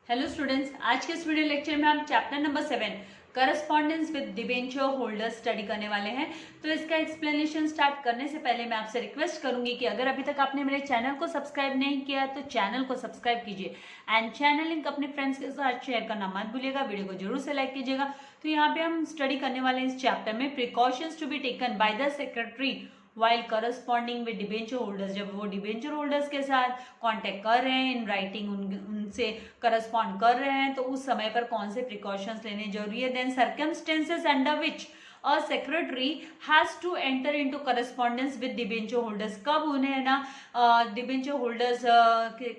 Hello students, आज के इस वीडियो लेक्चर में हम chapter number 7 correspondence with debenture holder study करने वाले हैं। तो इसका एक्सप्लेनेशन स्टार्ट करने से पहले मैं आपसे रिक्वेस्ट करूंगी कि अगर अभी तक आपने मेरे चैनल को सब्सक्राइब नहीं किया तो चैनल को सब्सक्राइब कीजिए एंड चैनल लिंक अपने फ्रेंड्स के साथ शेयर करना मत भूलिएगा। वीडियो को जरूर से लाइक कीजिएगा। तो यहाँ पे हम स्टडी करने वाले हैं इस चैप्टर में precautions to be taken by the secretary while corresponding with debenture holders. जब वो डिबेंचर होल्डर्स के साथ कांटेक्ट कर रहे हैं, इन राइटिंग उनसे करस्पॉन्ड कर रहे हैं, तो उस समय पर कौन से प्रिकॉशंस लेने जरूरी है। Then circumstances under which a secretary has to enter into correspondence with debenture holders. कब उन्हें ना डिबेंचर होल्डर्स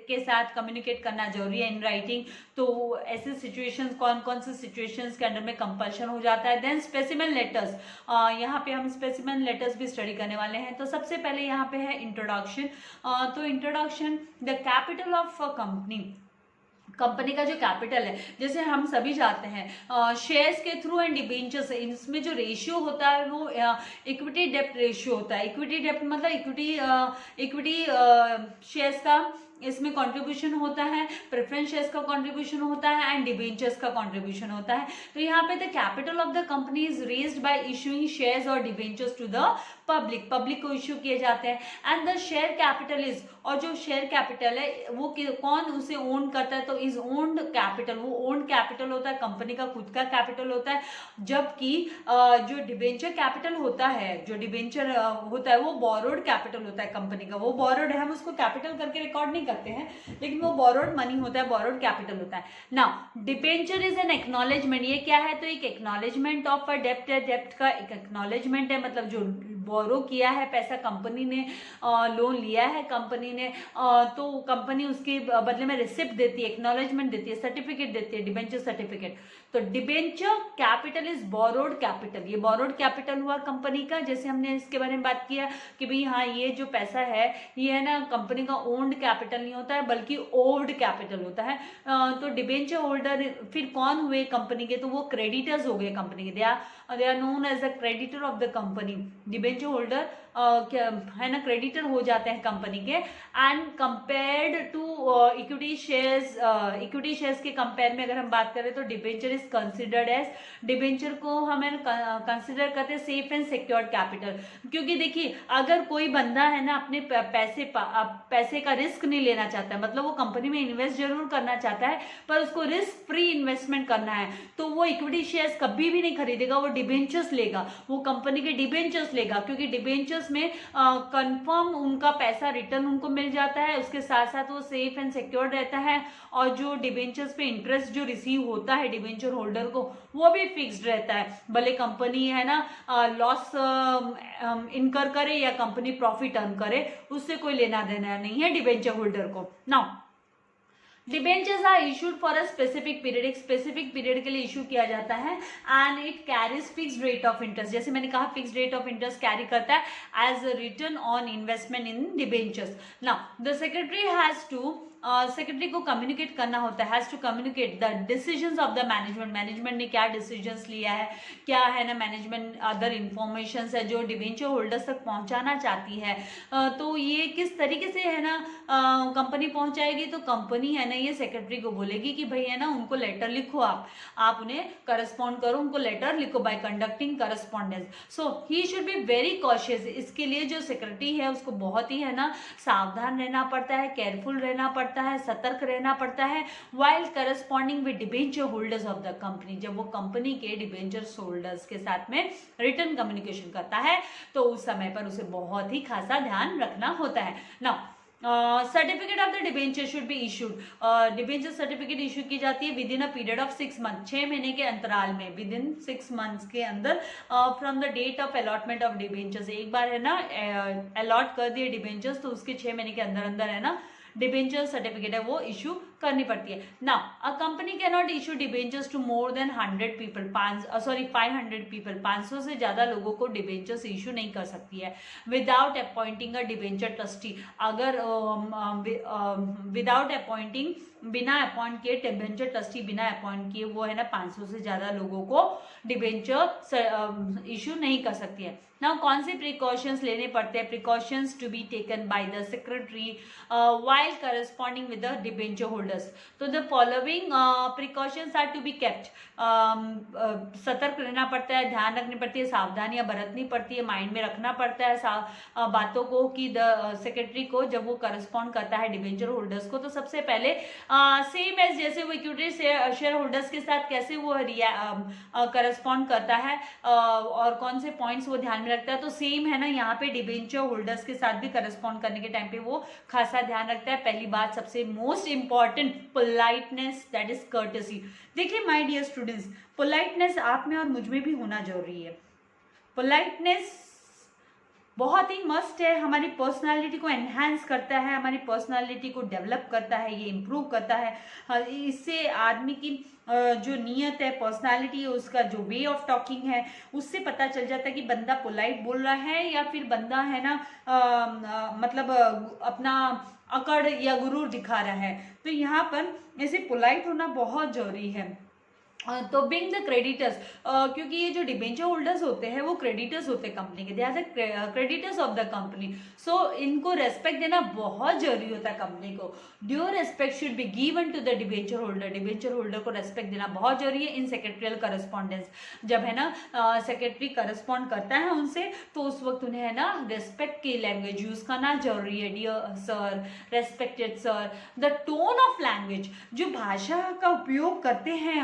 के साथ कम्युनिकेट करना जरूरी है इन राइटिंग। तो ऐसे सिचुएशंस कौन कौन से सिचुएशंस के अंडर में कंपल्शन हो जाता है। देन स्पेसिमेन लेटर्स, यहाँ पे हम स्पेसिमेन लेटर्स भी स्टडी करने वाले हैं। तो सबसे पहले यहाँ पे है इंट्रोडक्शन। तो introduction, the capital of a company का जो कैपिटल है, जैसे हम सभी जानते हैं शेयर्स के थ्रू एंड डिबेंचर्स, इसमें जो रेशियो होता है वो इक्विटी डेप्ट रेशियो होता है। इक्विटी डेप्ट मतलब इक्विटी शेयर्स का इसमें कंट्रीब्यूशन होता है, प्रेफरेंस शेयर्स का कंट्रीब्यूशन होता है एंड डिबेंचर्स का कंट्रीब्यूशन होता है। तो यहाँ पे the capital of the company is raised bye issuing shares और डिबेंचर्स टू द पब्लिक को इश्यू किए जाते हैं। And the share capital is, और जो शेयर कैपिटल है वो कौन उसे ओन करता है, तो इज ओन्ड कैपिटल, वो ओन्ड कैपिटल होता है, कंपनी का खुद का कैपिटल होता है। जबकि जो डिबेंचर कैपिटल होता है, जो डिबेंचर होता है वो बोरोड कैपिटल होता है कंपनी का। वो बोरोड है, हम उसको कैपिटल करके रिकॉर्ड नहीं करते हैं, लेकिन वो बोरोड मनी होता है, बोरोड कैपिटल होता है। Now debenture is an acknowledgement. ये क्या है, तो एक एक्नॉलेजमेंट ऑफ अ डेप्ट है। डेप्ट का एक एक्नॉलेजमेंट है, मतलब जो बोरो किया है पैसा, कंपनी ने लोन लिया है कंपनी ने, तो कंपनी उसके बदले में रिसिप्ट देती है, एक्नॉलेजमेंट देती है, सर्टिफिकेट देती है, डिबेंचर सर्टिफिकेट। तो debenture capital is borrowed capital. ये बोरोड कैपिटल हुआ कंपनी का। जैसे हमने इसके बारे में बात किया कि भाई हाँ, ये जो पैसा है ये है ना कंपनी का ओन्ड कैपिटल नहीं होता है, बल्कि ओव्ड कैपिटल होता है। तो डिबेंचर होल्डर फिर कौन हुए कंपनी के, तो वो क्रेडिटर्स हो गए कंपनी के। They are known as a creditor of the company. Debenture holder है ना क्रेडिटर हो जाते हैं कंपनी के। And compared to equity shares के कंपेयर में अगर हम बात करें तो debenture is considered as, debenture को हमें कंसिडर करते हैं सेफ एंड सिक्योर्ड कैपिटल। क्योंकि देखिए अगर कोई बंदा है ना अपने पैसे का रिस्क नहीं लेना चाहता है, मतलब वो कंपनी में इन्वेस्ट जरूर करना चाहता है पर उसको रिस्क फ्री इन्वेस्टमेंट करना है, तो वो इक्विटी शेयर्स कभी भी नहीं खरीदेगा, वो डिबेंचर्स लेगा, वो कंपनी के डिबेंचर्स लेगा। क्योंकि डिबेंचर्स में कंफर्म उनका पैसा रिटर्न उनको मिल जाता है, उसके साथ साथ वो सेफ एंड सिक्योर रहता है, और जो डिबेंचर्स पे इंटरेस्ट जो रिसीव होता है डिबेंचर होल्डर को वो भी फिक्स्ड रहता है। भले कंपनी है ना लॉस इनकर करे या कंपनी प्रॉफिट अर्न करे, उससे कोई लेना देना नहीं है डिबेंचर होल्डर को। Now debentures are issued for a specific period, एक स्पेसिफिक पीरियड के लिए इशू किया जाता है। And it carries fixed rate of interest, जैसे मैंने कहा fixed rate of interest carry करता है as a return on investment in debentures. Now the secretary has to, secretary को कम्युनिकेट करना होता है, has to communicate the decisions of the management. Management ने क्या डिसीजंस लिया है, क्या है ना मैनेजमेंट अदर इंफॉर्मेशन है जो डिबेंचर होल्डर्स तक पहुंचाना चाहती है। तो ये किस तरीके से है ना कंपनी पहुंचाएगी, तो कंपनी है ना ये सेक्रेटरी को बोलेगी कि भाई है ना उनको लेटर लिखो, आप उन्हें करस्पॉन्ड करो, उनको लेटर लिखो bye conducting correspondence. So he should be very cautious. इसके लिए जो सेक्रेटरी है उसको बहुत ही है ना सावधान रहना पड़ता है, केयरफुल रहना पड़ता है, सतर्क रहना पड़ता है while corresponding with debenture holders of the company। जब वो कंपनी के डिबेंचर होल्डर्स के साथ में रिटर्न कम्युनिकेशन करता है तो उस समय पर उसे बहुत ही खासा ध्यान रखना होता है। Now certificate of the debenture should be issued. Debenture certificate issue की जाती है with in a period of 6 month, 6 महीने के अंतराल में, विद इन 6 मंथ्स के अंदर from the date of allotment of debentures. एक बार है ना अलॉट कर दिए डिबेंचर्स तो उसके 6 महीने के अंदर अंदर है ना डिबेंचर सर्टिफिकेट है वो इशू करनी पड़ती है। Now a company can not issue debentures to more than 100 people, 500 people, 500 से ज्यादा लोगों को डिबेंचर्स इशू नहीं कर सकती है without appointing a debenture trustee. अगर विदाउट अपॉइंटिंग, बिना अपॉइंट किए डिबेंचर ट्रस्टी, बिना अपॉइंट किए वो है ना 500 से ज्यादा लोगों को डिबेंचर इशू नहीं कर सकती है। नाउ कौन से प्रिकॉशंस लेने पड़ते हैं, precautions to be taken by the secretary while corresponding with the debenture holder. Holders. तो the following precautions are to be kept, सतर्क रहना पड़ता है, ध्यान रखनी पड़ती है, सावधानियां बरतनी पड़ती है, माइंड में रखना पड़ता है बातों को कि द सेक्रेटरी को जब वो करस्पॉन्ड करता है डिबेंचर होल्डर्स को, तो सबसे पहले सेम एज जैसे वो इक्विटी शेयर होल्डर्स के साथ कैसे वो करस्पॉन्ड करता है और कौन से पॉइंट्स वो ध्यान में रखता है, तो सेम है ना यहाँ पे डिबेंचर होल्डर्स के साथ भी करस्पॉन्ड करने के टाइम पे वो खासा ध्यान रखता है। पहली बात सबसे most important, politeness, that is courtesy. देखिए माय डियर स्टूडेंट्स, पोलाइटनेस आप में और मुझ में भी होना जरूरी है। पोलाइटनेस बहुत ही मस्ट है, हमारी पर्सनालिटी को एनहांस करता है, हमारी पर्सनालिटी को डेवलप करता है, ये इम्प्रूव करता है। इससे आदमी की जो नीयत है, पर्सनालिटी है, उसका जो वे ऑफ टॉकिंग है, उससे पता चल जाता है कि बंदा पोलाइट बोल रहा है या फिर बंदा है ना मतलब अपना अकड़ या गुरूर दिखा रहा है। तो यहाँ पर ऐसे पोलाइट होना बहुत जरूरी है। तो बिंग द क्रेडिटर्स, क्योंकि ये जो डिबेंचर होल्डर्स होते हैं वो क्रेडिटर्स होते हैं कंपनी के, they are the creditors of the company. So इनको रेस्पेक्ट देना बहुत जरूरी होता है कंपनी को। Due respect should be given to the debenture holder, debenture holder को रेस्पेक्ट देना बहुत जरूरी है इन सेक्रेटरियल करस्पॉन्डेंस। जब है ना सेक्रेटरी करस्पॉन्ड करता है उनसे, तो उस वक्त उन्हें है ना रेस्पेक्ट की लैंग्वेज यूज करना जरूरी है। Dear sir, respected sir. The tone of language, जो भाषा का उपयोग करते हैं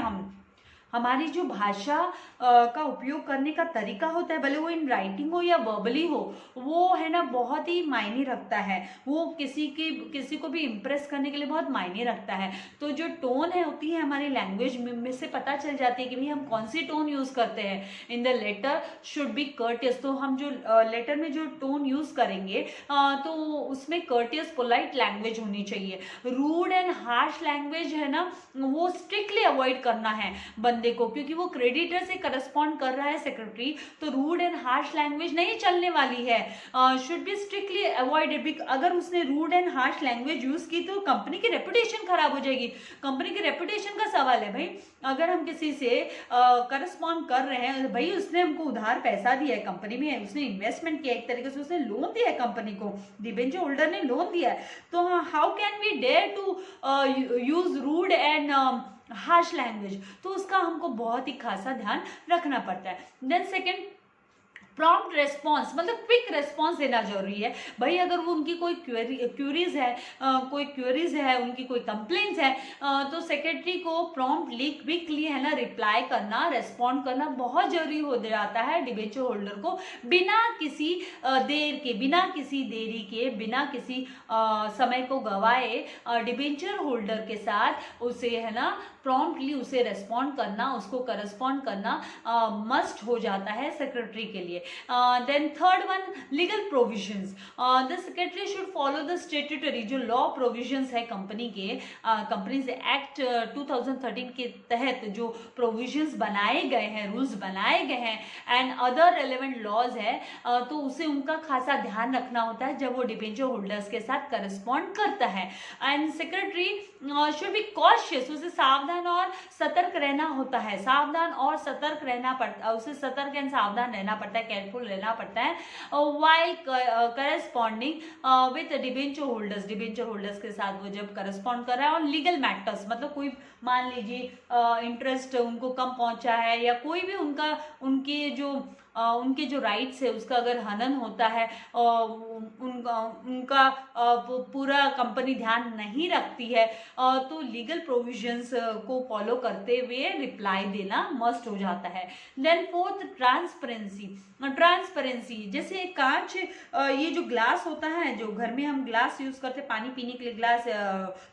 हमारी जो भाषा का उपयोग करने का तरीका होता है, भले वो इन राइटिंग हो या वर्बली हो, वो है ना बहुत ही मायने रखता है। वो किसी को भी इम्प्रेस करने के लिए बहुत मायने रखता है। तो जो टोन है होती है हमारी लैंग्वेज में से पता चल जाती है कि भाई हम कौन सी टोन यूज करते हैं। In the letter should be courteous, तो हम जो लेटर में जो टोन यूज करेंगे तो उसमें कर्टियस पोलाइट लैंग्वेज होनी चाहिए। रूड एंड हार्श लैंग्वेज है ना वो स्ट्रिक्टली अवॉइड करना है बंदे को, क्योंकि वो क्रेडिटर से करस्पॉन्ड कर रहा है सेक्रेटरी, तो रूड एंड हार्श लैंग्वेज नहीं चलने वाली है, शुड बी स्ट्रिक्टली अवॉइडेड। अगर उसने rude and harsh language use की तो कंपनी की रेपुटेशन खराब हो जाएगी। कंपनी की रेपुटेशन का सवाल है भाई। अगर हम किसी से करस्पॉन्ड कर रहे हैं, भाई उसने हमको उधार पैसा दिया है, कंपनी में उसने इन्वेस्टमेंट किया, एक तरीके से उसने लोन दिया है कंपनी को, डिबेंचर होल्डर ने लोन दिया है, तो how can we dare to use rude and harsh language. तो उसका हमको बहुत ही खासा ध्यान रखना पड़ता है। देन सेकेंड, प्रॉम्प्ट रेस्पॉन्स, मतलब क्विक रेस्पॉन्स देना जरूरी है। भाई अगर वो उनकी कोई क्वेरीज है, उनकी कोई कंप्लेंट्स है, तो सेक्रेटरी को प्रॉम्प्टली क्विकली है ना रिप्लाई करना, रेस्पॉन्ड करना बहुत जरूरी हो जाता है डिबेंचर होल्डर को, बिना किसी देरी के, बिना किसी समय को गवाए डिबेंचर होल्डर के साथ उसे है ना प्रॉम्प्टली उसे रेस्पॉन्ड करना, उसको करस्पॉन्ड करना मस्ट हो जाता है सेक्रेटरी के लिए। Then third one, legal provisions. The secretary should follow the statutory, जो लॉ प्रोविजंस है कंपनी के, कंपनीज एक्ट 2013 के तहत जो प्रोविजंस बनाए गए हैं, रूल्स बनाए गए हैं एंड अदर रेलेवेंट लॉज है, तो उसे उनका खासा ध्यान रखना होता है जब वो डिबेंचर होल्डर्स के साथ करस्पॉन्ड करता है। And secretary should be cautious, उसे सावधान और सतर्क रहना होता है, सावधान और सतर्क रहना पड़ता है, उसे सतर्क एंड सावधान रहना पड़ता है, केयरफुल रहना पड़ता है while corresponding with debenture holders के साथ वो जब करस्पॉन्ड कर रहा है। और लीगल मैटर्स, मतलब कोई मान लीजिए इंटरेस्ट उनको कम पहुंचा है या कोई भी उनके जो राइट्स है उसका अगर हनन होता है, उनका पूरा कंपनी ध्यान नहीं रखती है, तो लीगल प्रोविजंस को फॉलो करते हुए रिप्लाई देना मस्ट हो जाता है। देन फोर्थ, ट्रांसपेरेंसी, जैसे कांच, ये जो ग्लास होता है, जो घर में हम ग्लास यूज करते हैं पानी पीने के लिए, ग्लास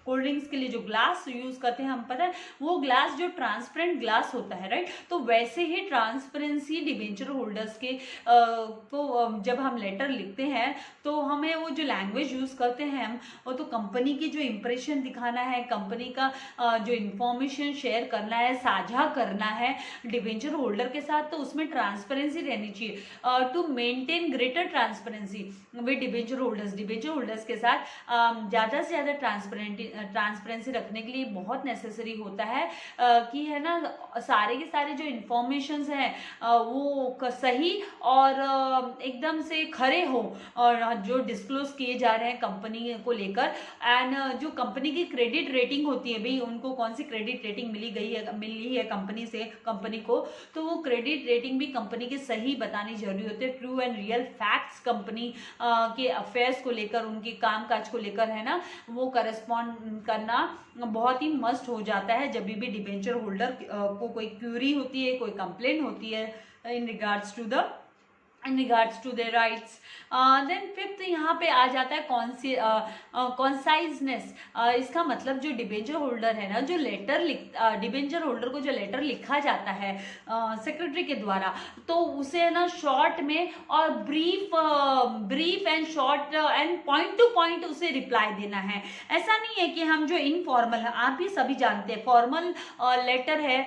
कोल्ड ड्रिंक्स के लिए जो ग्लास यूज करते हैं, हम पता है वो ग्लास जो ट्रांसपेरेंट ग्लास होता है, राइट। तो वैसे ही ट्रांसपेरेंसी डिबेंचर होल्डर्स के को जब हम लेटर लिखते हैं तो हमें वो जो लैंग्वेज यूज करते हैं हम, वो तो कंपनी की जो इंप्रेशन दिखाना है, कंपनी का जो इंफॉर्मेशन शेयर करना है, साझा करना है डिबेंचर होल्डर के साथ, तो उसमें ट्रांसपेरेंसी रहनी चाहिए। To maintain greater transparency with debenture holders के साथ ज़्यादा से ज़्यादा ट्रांसपेरेंसी रखने के लिए बहुत नेसेसरी होता है कि है ना सारे के सारे जो इंफॉर्मेशन हैं वो सही और एकदम से खरे हो और जो डिस्क्लोज किए जा रहे हैं कंपनी को लेकर। एंड जो कंपनी की क्रेडिट रेटिंग होती है, भाई उनको कौन सी क्रेडिट रेटिंग मिली है कंपनी से, कंपनी को, तो वो क्रेडिट रेटिंग भी कंपनी की सही बतानी जरूरी होती है। True and real facts company के अफेयर्स को लेकर, उनके कामकाज को लेकर है ना, वो करस्पॉन्ड करना बहुत ही मस्ट हो जाता है जब भी डिबेंचर होल्डर को कोई क्यूरी होती है, कोई कंप्लेन होती है in regards to their rights। Then fifth यहाँ पे आ जाता है कॉन्साइजनेस। इसका मतलब जो डिबेंचर होल्डर है ना, जो डिबेंचर होल्डर को जो लेटर लिखा जाता है सेक्रेटरी के द्वारा, तो उसे ना शॉर्ट में और brief and short and point to point उसे रिप्लाई देना है। ऐसा नहीं है कि हम जो इनफॉर्मल है, आप भी सभी जानते हैं फॉर्मल लेटर है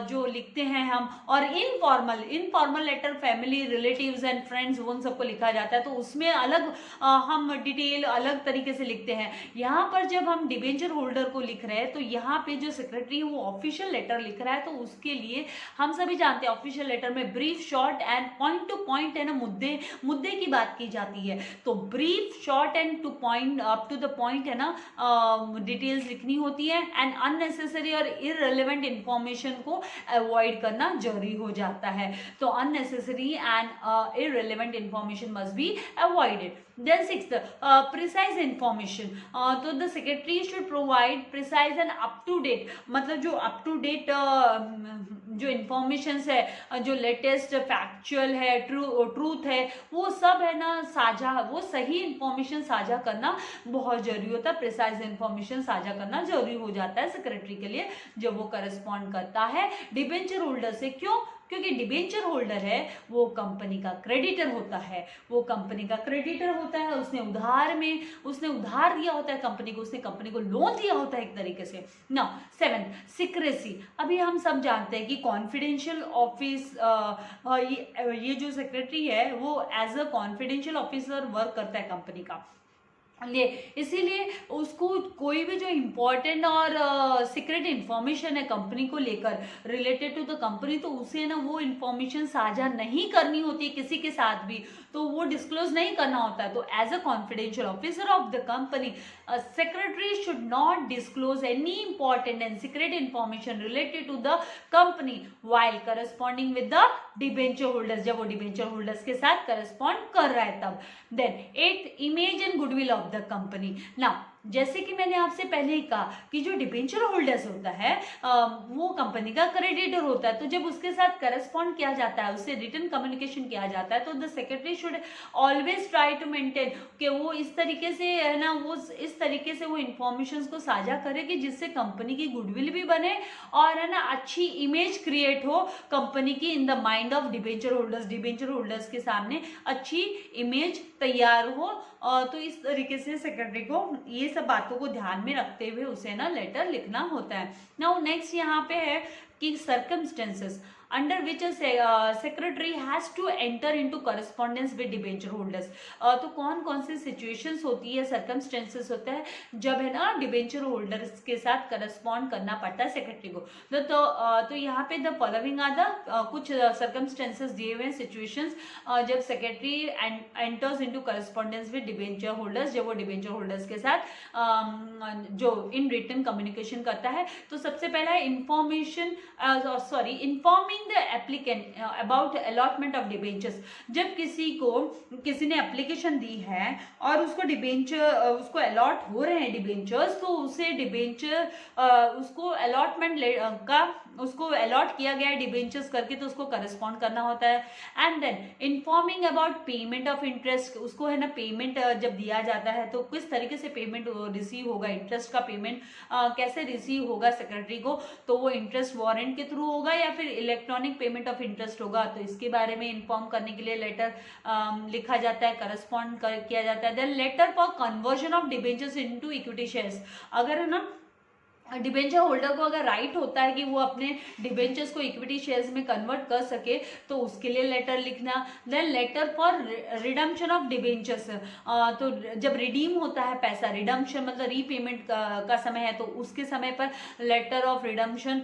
जो लिखते हैं हम, और informal letter family relatives and friends उन सबको लिखा जाता है, तो उसमें अलग हम डिटेल अलग तरीके से लिखते हैं। यहाँ पर जब हम डिबेंचर होल्डर को लिख रहे हैं तो यहाँ पे जो सेक्रेटरी है वो ऑफिशियल लेटर लिख रहा है, तो उसके लिए हम सभी जानते हैं ऑफिशियल लेटर में brief short and point to point है ना, मुद्दे की बात की जाती है। तो brief short and to point up to the point है ना, डिटेल्स लिखनी होती है एंड अननेसेसरी और इररिलेवेंट इंफॉर्मेशन को अवॉइड करना जरूरी हो जाता है। तो अननेसेसरी एंड irrelevant information must be avoided। Then sixth, precise information। तो the secretary should provide precise and up to date, मतलब जो up to date जो इंफॉर्मेशन है, जो लेटेस्ट फैक्चुअल है, ट्रूथ है, वो सब है ना साझा, वो सही इंफॉर्मेशन साझा करना बहुत जरूरी होता है। प्रिसाइज इंफॉर्मेशन साझा करना जरूरी हो जाता है सेक्रेटरी के लिए जब वो करस्पॉन्ड करता है डिबेंचर होल्डर से। क्यों? क्योंकि डिबेंचर होल्डर है वो कंपनी का क्रेडिटर होता है, वो कंपनी का क्रेडिटर होता है, उसने उधार दिया होता है कंपनी को, उसने कंपनी को लोन दिया होता है एक तरीके से ना। Seventh, secrecy. अभी हम सब जानते हैं कि कॉन्फिडेंशियल ऑफिस, ये जो सेक्रेटरी है वो as a confidential officer work करता है कंपनी का, इसीलिए उसको कोई भी जो इम्पोर्टेंट और सीक्रेट इंफॉर्मेशन है कंपनी को लेकर रिलेटेड टू द कंपनी, तो उसे ना वो इंफॉर्मेशन साझा नहीं करनी होती है किसी के साथ भी, तो वो डिस्क्लोज नहीं करना होता है। तो as a confidential officer of the company, secretary should not disclose any important and secret information related to the company while corresponding with the debenture holders, जब वो डिबेंचर होल्डर्स के साथ करस्पॉन्ड कर रहा है तब। Then eight, image and goodwill of the company. Now जैसे कि मैंने आपसे पहले ही कहा कि जो डिबेंचर होल्डर्स होता है वो कंपनी का क्रेडिटर होता है, तो जब उसके साथ करस्पॉन्ड किया जाता है, उससे रिटन कम्युनिकेशन किया जाता है, तो the secretary should always try to maintain कि वो इस तरीके से है ना, वो इस तरीके से वो इंफॉर्मेशन को साझा करे कि जिससे कंपनी की गुडविल भी बने और है ना अच्छी इमेज क्रिएट हो कंपनी की in the mind of debenture holders, debenture holders के सामने अच्छी इमेज तैयार हो। तो इस तरीके से सेक्रेटरी को ये सब बातों को ध्यान में रखते हुए उसे ना लेटर लिखना होता है। नाउ नेक्स्ट यहाँ पे है कि circumstances under which secretary has to enter into correspondence with debenture holders. तो कौन कौन सी सिचुएशंस होती है, सर्कमस्टेंसेस होता है जब है ना डिबेंचर होल्डर्स के साथ करस्पॉन्ड करना पड़ता है सेक्रेटरी को। तो यहाँ पे द फॉलोइंग आर द कुछ सर्कमस्टेंसेस दिए हुए हैं, सिचुएशंस जब secretary enters into correspondence with debenture holders, जब वो डिबेंचर होल्डर्स के साथ जो इन रिटन कम्युनिकेशन करता है। तो सबसे पहला है informing the applicant about allotment of debentures. जब किसी ने एप्लीकेशन दी है और उसको अलॉट हो रहे हैं डिबेंचर्स, तो उसे उसको अलॉट किया गया है डिबेंचर्स करके, तो उसको करस्पॉन्ड करना होता है। And then informing about payment of interest, उसको है ना पेमेंट जब दिया जाता है तो किस तरीके से पेमेंट रिसीव होगा, इंटरेस्ट का पेमेंट कैसे रिसीव होगा सेक्रेटरी को, तो वो इंटरेस्ट वारंट के थ्रू होगा या फिर इलेक्ट्रॉनिक पेमेंट ऑफ इंटरेस्ट होगा, तो इसके बारे में इन्फॉर्म करने के लिए लेटर लिखा जाता है, करस्पॉन्ड किया जाता है। Then letter for conversion of debentures into equity shares. अगर है ना डिबेंचर होल्डर को अगर राइट होता है कि वो अपने डिबेंचर्स को इक्विटी शेयर्स में कन्वर्ट कर सके तो उसके लिए लेटर लिखना। Then letter for redemption of debentures, तो जब रिडीम होता है पैसा, रिडम्पशन मतलब रीपेमेंट का समय है, तो उसके समय पर लेटर ऑफ रिडम्पशन,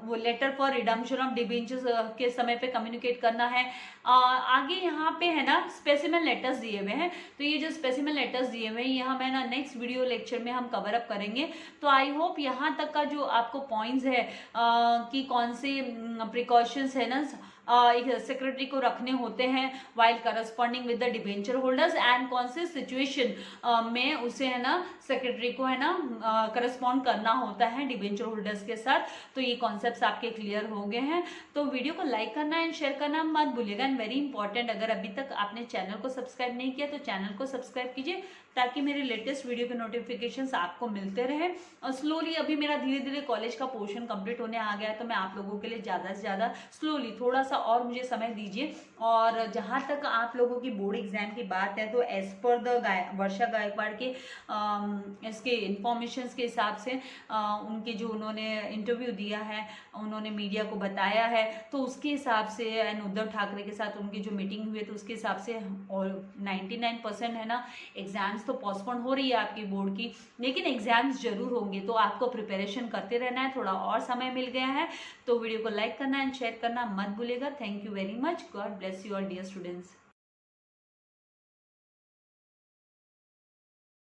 वो letter for redemption of debentures के समय पे कम्युनिकेट करना है। आगे यहाँ पे है ना स्पेसिमन लेटर्स दिए हुए हैं, तो ये जो स्पेसिमन लेटर्स दिए हुए हैं ये हम है ना नेक्स्ट वीडियो लेक्चर में हम कवर अप करेंगे। तो आई होप यहाँ तक का जो आपको पॉइंट्स है कि कौन से प्रिकॉशंस है ना एक सेक्रेटरी को रखने होते हैं while corresponding with the debenture holders, and कौन से सिचुएशन में उसे है ना सेक्रेटरी को है ना करस्पॉन्ड करना होता है डिबेंचर होल्डर्स के साथ। तो ये कॉन्सेप्ट्स आपके क्लियर हो गए हैं। तो वीडियो को लाइक करना एंड शेयर करना मत भूलिएगा। एंड वेरी इंपॉर्टेंट, अगर अभी तक आपने चैनल को सब्सक्राइब नहीं किया तो चैनल को सब्सक्राइब कीजिए ताकि मेरे लेटेस्ट वीडियो के नोटिफिकेशंस आपको मिलते रहे। और स्लोली अभी मेरा धीरे धीरे कॉलेज का पोर्शन कंप्लीट होने आ गया है, तो मैं आप लोगों के लिए ज़्यादा से ज़्यादा स्लोली थोड़ा सा और मुझे समय दीजिए। और जहाँ तक आप लोगों की बोर्ड एग्जाम की बात है तो एज पर द वर्षा गायकवाड़ के इसके इंफॉर्मेशन के हिसाब से उनके जो उन्होंने इंटरव्यू दिया है, उन्होंने मीडिया को बताया है, तो उसके हिसाब से एंड उद्धव ठाकरे के साथ उनकी जो मीटिंग हुई है तो उसके हिसाब से और 99% है ना एग्जाम्स तो पोस्टपोन हो रही है आपकी बोर्ड की, लेकिन एग्जाम्स जरूर होंगे। तो आपको प्रिपरेशन करते रहना है, थोड़ा और समय मिल गया है। तो वीडियो को लाइक करना एंड शेयर करना मत भूलिएगा। Thank you very much. God bless you all dear students.